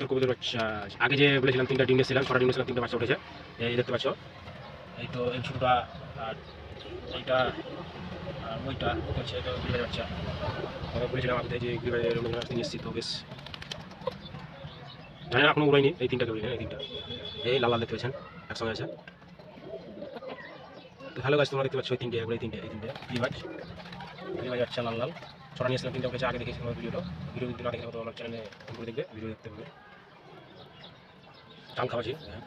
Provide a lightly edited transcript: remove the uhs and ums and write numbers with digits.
কবিতার বাচ্চা আগে যে বলেছিলাম 3টা ডিম দিয়েছিলাম, 6টা ডিম দিয়েছিলাম, 3টা বাচ্চা উঠেছে। এই দেখতে পাচ্ছ, এই তো এই ছোটটা আর এইটা আর ওইটা হচ্ছে তো গিরিবাজের বাচ্চা। বলেছিলাম আগে যে গিরিবাজের নিয়ে এসেছি, তো বেশ জানি না এখনো উড়াইনি। এই 3টাকে উড়িনি, এই 3টা এই লাল লাল দেখতে পাচ্ছেন একসঙ্গে আছে। তো হ্যালো গাইস, তোমরা দেখতে পাচ্ছ এই 3টে গিরিবাজ বাচ্চা লাল লাল। 6টা নিয়েছিলাম, 3টা উঠেছে। আগে দেখেছিলাম ভিডিও যদি না দেখে তো আমার চ্যানেলে ফোন করে দেখবে, ভিডিও দেখতে হবে। চাল খাওয়াছি, হ্যাঁ।